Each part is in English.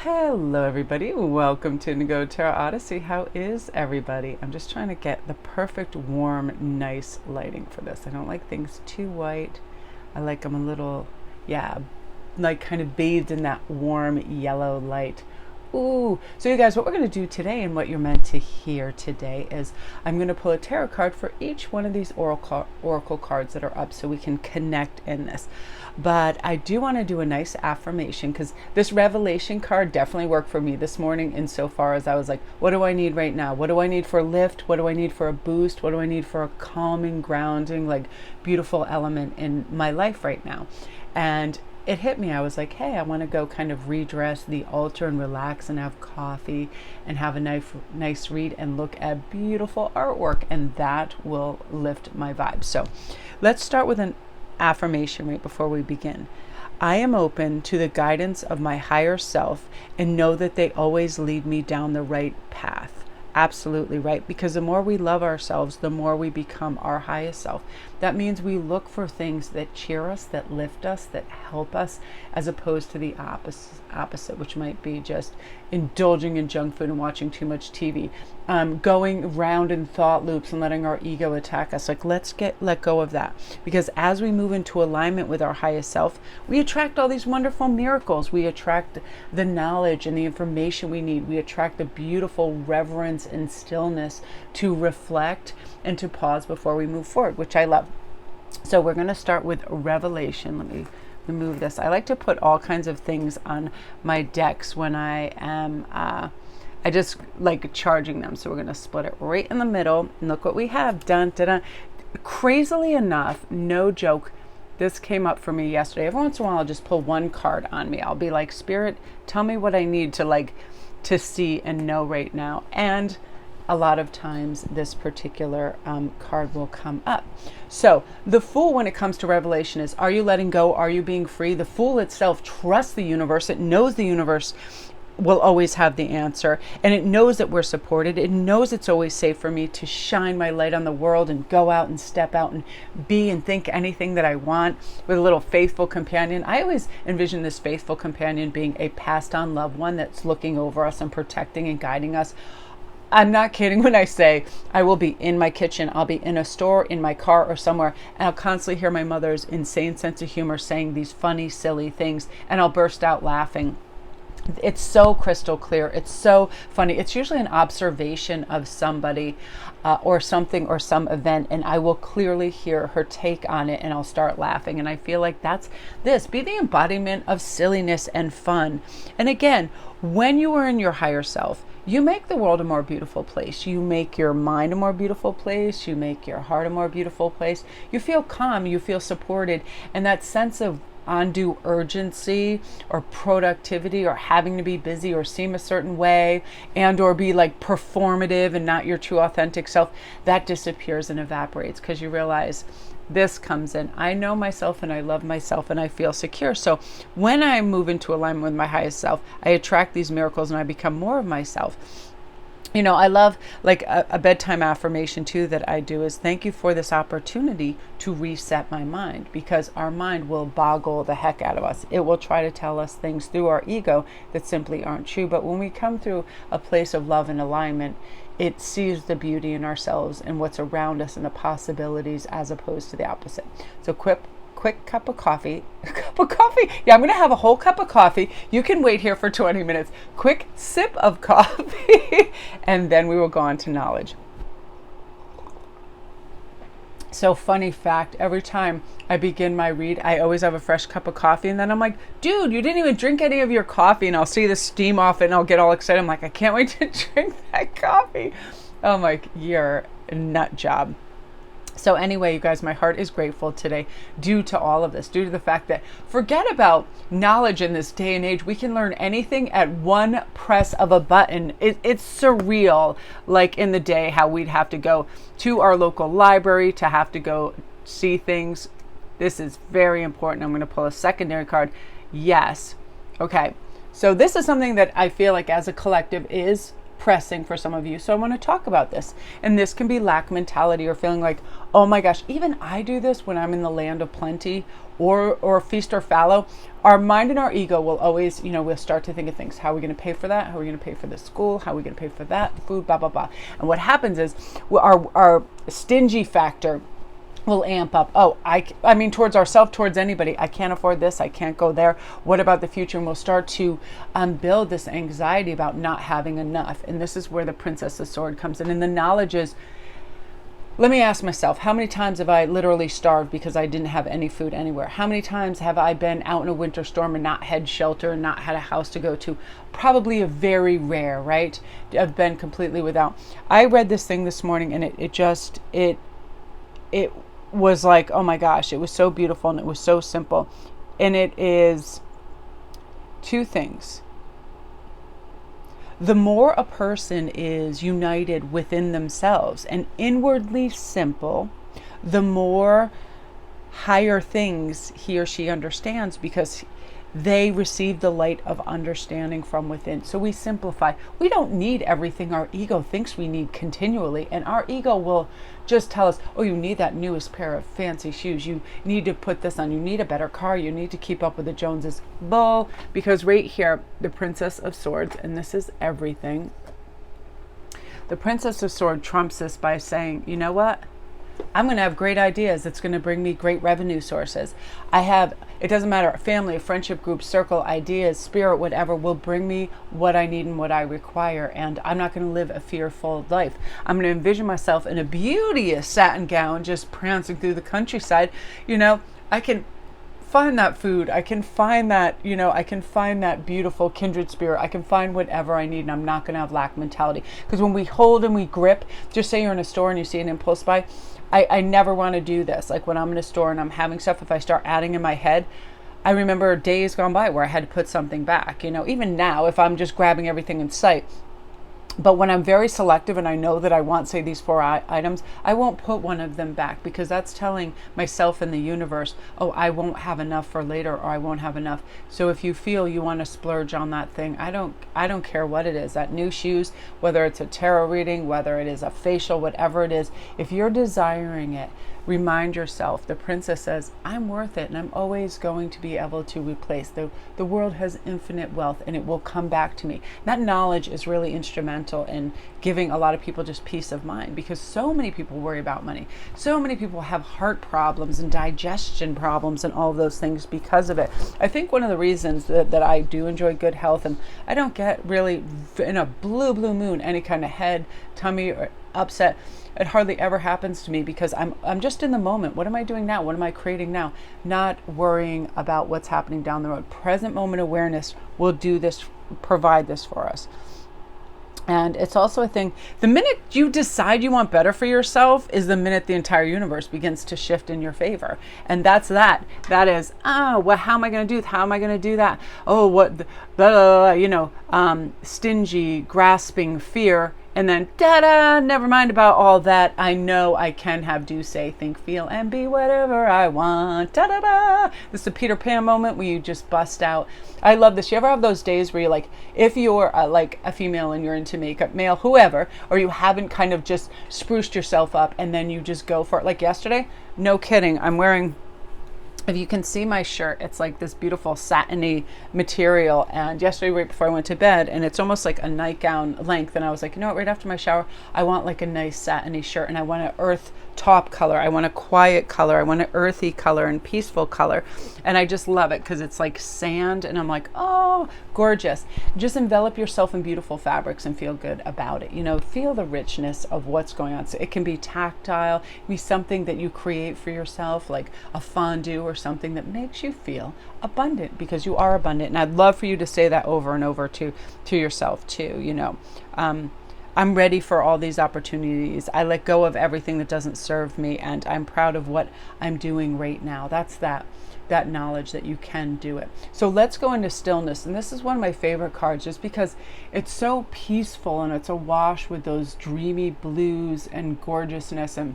Hello everybody, welcome to Nego Tarot Odyssey. How is everybody? I'm just trying to get the perfect warm, nice lighting for this. I don't like things too white. I like them a little, like kind of bathed in that warm yellow light. Ooh, so you guys, what we're going to do today and what you're meant to hear today is I'm going to pull a tarot card for each one of these oracle cards that are up so we can connect in this. But I do want to do a nice affirmation because this revelation card definitely worked for me this morning insofar as I was like, what do I need right now? What do I need for a lift? What do I need for a boost? What do I need for a calming, grounding, like beautiful element in my life right now? And it hit me. I was like, hey, I want to go kind of redress the altar and relax and have coffee and have a nice read and look at beautiful artwork, and that will lift my vibe. So let's start with an affirmation right before we begin. I am open to the guidance of my higher self and know that they always lead me down the right path. Absolutely right, because the more we love ourselves, the more we become our highest self. That means we look for things that cheer us, that lift us, that help us, as opposed to the opposite, which might be just indulging in junk food and watching too much TV, going round in thought loops and letting our ego attack us. Like, let go of that, because as we move into alignment with our highest self, we attract all these wonderful miracles. We attract the knowledge and the information we need. We attract the beautiful reverence and stillness to reflect and to pause before we move forward, which I love. So we're going to start with revelation. Let me remove this. I like to put all kinds of things on my decks when I am I just like charging them. So we're going to split it right in the middle, and look what we have. Dun, dun, dun. Crazily enough, no joke, this came up for me yesterday. Every once in a while I'll just pull one card on me. I'll be like, Spirit, tell me what I need to see and know right now. And a lot of times this particular card will come up. So the Fool, when it comes to revelation, is, are you letting go? Are you being free? The Fool itself trusts the universe. It knows the universe will always have the answer, and it knows that we're supported. It knows it's always safe for me to shine my light on the world and go out and step out and be and think anything that I want with a little faithful companion. I always envision this faithful companion being a passed on loved one that's looking over us and protecting and guiding us. I'm not kidding when I say I will be in my kitchen, I'll be in a store, in my car, or somewhere, and I'll constantly hear my mother's insane sense of humor saying these funny, silly things, and I'll burst out laughing. It's so crystal clear. It's so funny. It's usually an observation of somebody or something or some event, and I will clearly hear her take on it, and I'll start laughing. And I feel like that's this. Be the embodiment of silliness and fun. And again, when you are in your higher self, you make the world a more beautiful place. You make your mind a more beautiful place. You make your heart a more beautiful place. You feel calm. You feel supported. And that sense of undue urgency or productivity or having to be busy or seem a certain way and or be like performative and not your true authentic self, that disappears and evaporates, because you realize this comes in. I know myself and I love myself and I feel secure. So when I move into alignment with my highest self, I attract these miracles and I become more of myself. You know, I love like a bedtime affirmation too that I do is, thank you for this opportunity to reset my mind, because our mind will boggle the heck out of us. It will try to tell us things through our ego that simply aren't true. But when we come through a place of love and alignment, it sees the beauty in ourselves and what's around us and the possibilities, as opposed to the opposite. So quick cup of coffee. A cup of coffee? Yeah, I'm going to have a whole cup of coffee. You can wait here for 20 minutes. Quick sip of coffee. And then we will go on to knowledge. So funny fact, every time I begin my read, I always have a fresh cup of coffee. And then I'm like, dude, you didn't even drink any of your coffee. And I'll see the steam off it and I'll get all excited. I'm like, I can't wait to drink that coffee. I'm like, you're a nut job. So anyway, you guys, my heart is grateful today due to all of this, due to the fact that forget about knowledge in this day and age. We can learn anything at one press of a button. It's surreal, like in the day, how we'd have to go to our local library to have to go see things. This is very important. I'm going to pull a secondary card. Yes. Okay. So this is something that I feel like as a collective is pressing for some of you. So I want to talk about this. And this can be lack mentality or feeling like, oh my gosh, even I do this when I'm in the land of plenty or feast or fallow. Our mind and our ego will always, we'll start to think of things. How are we going to pay for that? How are we going to pay for this school? How are we going to pay for that food? Blah, blah, blah. And what happens is our stingy factor will amp up. Oh, I mean, towards ourselves, towards anybody. I can't afford this. I can't go there. What about the future? And we'll start to build this anxiety about not having enough. And this is where the Princess of Swords comes in. And the knowledge is, let me ask myself, how many times have I literally starved because I didn't have any food anywhere? How many times have I been out in a winter storm and not had shelter and not had a house to go to? Probably a very rare, right? I've been completely without. I read this thing this morning and it was like, oh my gosh, it was so beautiful and it was so simple. And it is two things. The more a person is united within themselves and inwardly simple, the more higher things he or she understands, because they receive the light of understanding from within. So we simplify. We don't need everything our ego thinks we need continually. And our ego will just tell us, oh, you need that newest pair of fancy shoes. You need to put this on. You need a better car. You need to keep up with the Joneses. Bull. Because right here, the Princess of Swords, and this is everything. The Princess of Swords trumps this by saying, you know what? I'm going to have great ideas. It's going to bring me great revenue sources. It doesn't matter, family, friendship group, circle, ideas, spirit, whatever will bring me what I need and what I require. And I'm not going to live a fearful life. I'm going to envision myself in a beauteous satin gown, just prancing through the countryside. I can find that food. I can find that, I can find that beautiful kindred spirit. I can find whatever I need, and I'm not going to have lack mentality. Because when we hold and we grip, just say you're in a store and you see an impulse buy, I never want to do this. Like when I'm in a store and I'm having stuff, if I start adding in my head, I remember days gone by where I had to put something back. Even now, if I'm just grabbing everything in sight. But when I'm very selective and I know that I want, say, these 4 items, I won't put one of them back, because that's telling myself and the universe, oh, I won't have enough for later, or I won't have enough. So if you feel you want to splurge on that thing, I don't care what it is. That new shoes, whether it's a tarot reading, whether it is a facial, whatever it is, if you're desiring it, remind yourself, the princess says, I'm worth it, and I'm always going to be able to replace. The world has infinite wealth, and it will come back to me. That knowledge is really instrumental in giving a lot of people just peace of mind, because so many people worry about money. So many people have heart problems and digestion problems and all of those things because of it. I think one of the reasons that I do enjoy good health, and I don't get really in a blue moon any kind of head, tummy, or upset. It hardly ever happens to me, because I'm just in the moment. What am I doing now? What am I creating now? Not worrying about what's happening down the road. Present moment awareness will do this, provide this for us. And it's also a thing, the minute you decide you want better for yourself is the minute the entire universe begins to shift in your favor. And that's that. That is, well, how am I going to do this? How am I going to do that? Oh, what, blah, blah, blah, stingy, grasping fear. And then, da-da, never mind about all that. I know I can have, do, say, think, feel, and be whatever I want. Da-da-da. This is a Peter Pan moment where you just bust out. I love this. You ever have those days where you're like, if you're like a female and you're into makeup, male, whoever, or you haven't kind of just spruced yourself up and then you just go for it. Like yesterday, no kidding, I'm wearing, if you can see my shirt, it's like this beautiful satiny material. And yesterday, right before I went to bed, and it's almost like a nightgown length. And I was like, you know what, right after my shower, I want like a nice satiny shirt, and I want an earth top color. I want a quiet color. I want an earthy color and peaceful color. And I just love it because it's like sand. And I'm like, oh, gorgeous. Just envelop yourself in beautiful fabrics and feel good about it. Feel the richness of what's going on. So it can be tactile, it can be something that you create for yourself, like a fondue or something that makes you feel abundant, because you are abundant. And I'd love for you to say that over and over to yourself too. I'm ready for all these opportunities. I let go of everything that doesn't serve me, and I'm proud of what I'm doing right now. That's that knowledge that you can do it. So let's go into stillness. And this is one of my favorite cards, just because it's so peaceful and it's awash with those dreamy blues and gorgeousness. And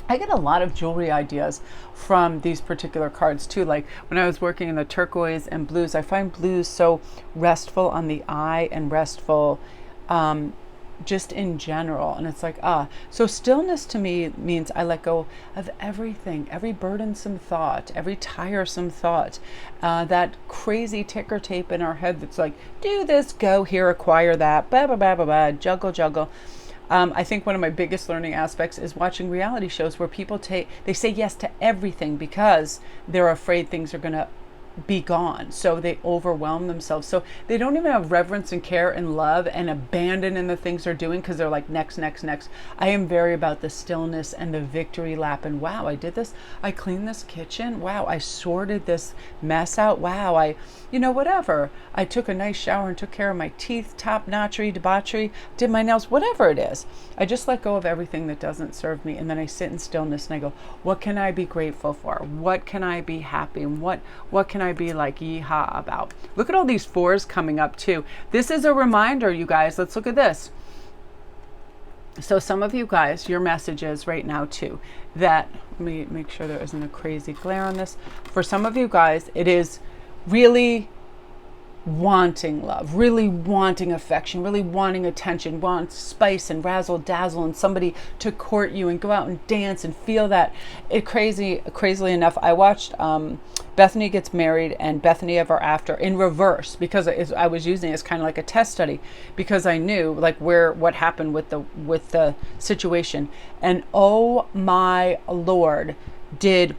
I get a lot of jewelry ideas from these particular cards too. Like when I was working in the turquoise and blues, I find blues so restful on the eye and restful just in general. And it's like, so stillness to me means I let go of everything, every burdensome thought, every tiresome thought, that crazy ticker tape in our head that's like, do this, go here, acquire that, blah, blah, blah, blah, blah, juggle. I think one of my biggest learning aspects is watching reality shows where people they say yes to everything because they're afraid things are going to be gone. So they overwhelm themselves. So they don't even have reverence and care and love and abandon in the things they're doing because they're like, next. I am very about the stillness and the victory lap. And wow, I did this. I cleaned this kitchen. Wow, I sorted this mess out. Wow, whatever. I took a nice shower and took care of my teeth, top-notchery, debauchery, did my nails, whatever it is. I just let go of everything that doesn't serve me. And then I sit in stillness and I go, what can I be grateful for? What can I be happy? And what can I be like yeehaw about? Look at all these 4s coming up too. This is a reminder, you guys. Let's look at this. So some of you guys, your messages right now too, that, let me make sure there isn't a crazy glare on this. For some of you guys, it is really wanting love, really wanting affection, really wanting attention, want spice and razzle dazzle and somebody to court you and go out and dance and feel that. Crazily enough, I watched Bethany Gets Married and Bethany Ever After in reverse because I was using it as kind of like a test study because I knew like what happened with the situation. And oh my Lord, did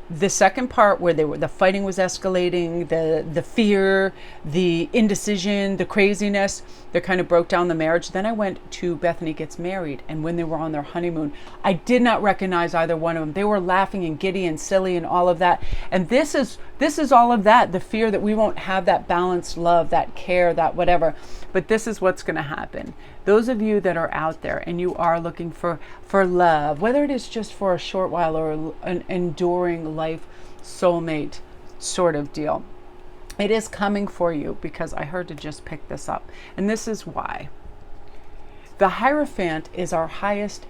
the second part where the fighting was escalating, the fear, the indecision, the craziness, that kind of broke down the marriage. Then I went to Bethany Gets Married, and when they were on their honeymoon, I did not recognize either one of them. They were laughing and giddy and silly and all of that. And this is all of that, the fear that we won't have that balanced love, that care, that whatever. But this is what's going to happen. Those of you that are out there and you are looking for love, whether it is just for a short while or an enduring life soulmate sort of deal, it is coming for you because I heard to just pick this up. And this is why. The hierophant is our highest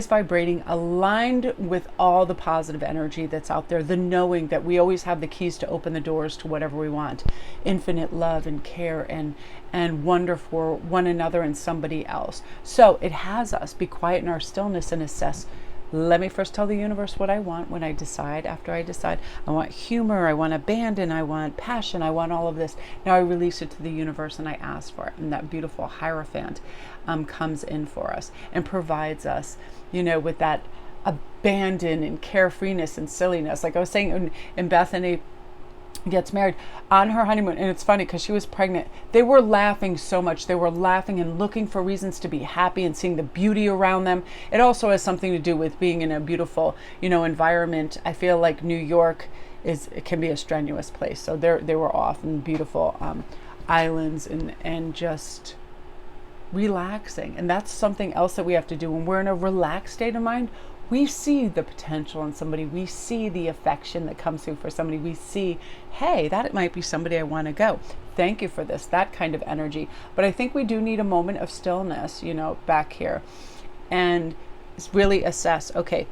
vibrating, aligned with all the positive energy that's out there, the knowing that we always have the keys to open the doors to whatever we want, infinite love and care and wonder for one another and somebody else. So it has us be quiet in our stillness and assess, let me first tell the universe what I want when I decide. After I decide, I want humor, I want abandon, I want passion, I want all of this. Now I release it to the universe and I ask for it. And that beautiful hierophant comes in for us and provides us, with that abandon and carefreeness and silliness. Like I was saying in Bethany Gets Married, on her honeymoon, and it's funny because she was pregnant, they were laughing so much. They were laughing and looking for reasons to be happy and seeing the beauty around them. It also has something to do with being in a beautiful, environment. I feel like New York it can be a strenuous place. So they were off in beautiful islands and just relaxing. And that's something else that we have to do when we're in a relaxed state of mind. We see the potential in somebody. We see the affection that comes through for somebody. We see, hey, that might be somebody I want to go. Thank you for this, that kind of energy. But I think we do need a moment of stillness, back here. And really assess, okay,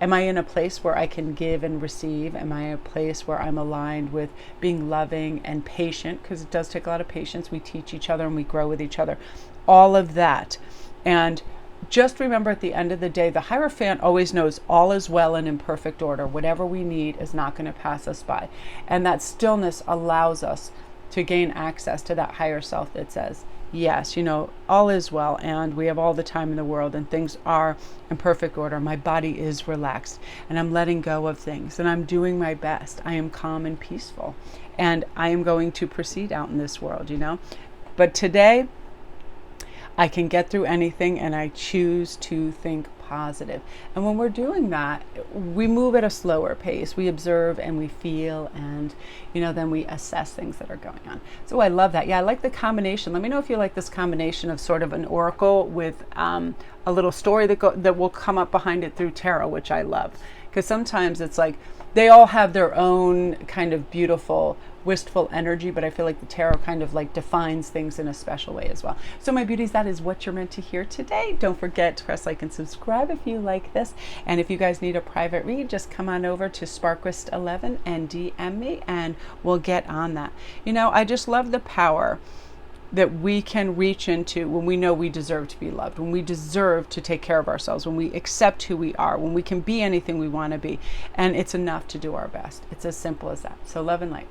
am I in a place where I can give and receive? Am I in a place where I'm aligned with being loving and patient? Because it does take a lot of patience. We teach each other and we grow with each other. All of that. And just remember, at the end of the day, the hierophant always knows all is well and in perfect order. Whatever we need is not going to pass us by. And that stillness allows us to gain access to that higher self that says, yes, all is well and we have all the time in the world and things are in perfect order. My body is relaxed and I'm letting go of things and I'm doing my best. I am calm and peaceful and I am going to proceed out in this world, But today, I can get through anything and I choose to think positive. And when we're doing that, we move at a slower pace. We observe and we feel and, then we assess things that are going on. So I love that. Yeah, I like the combination. Let me know if you like this combination of sort of an oracle with a little story that will come up behind it through tarot, which I love. Because sometimes it's like they all have their own kind of beautiful, wistful energy, but I feel like the tarot kind of like defines things in a special way as well. So my beauties, that is what you're meant to hear today. Don't forget to press like and subscribe if you like this. And if you guys need a private read, just come on over to Sparkwist11 and DM me and we'll get on that. I just love the power that we can reach into when we know we deserve to be loved, when we deserve to take care of ourselves, when we accept who we are, when we can be anything we want to be. And it's enough to do our best. It's as simple as that. So love and light.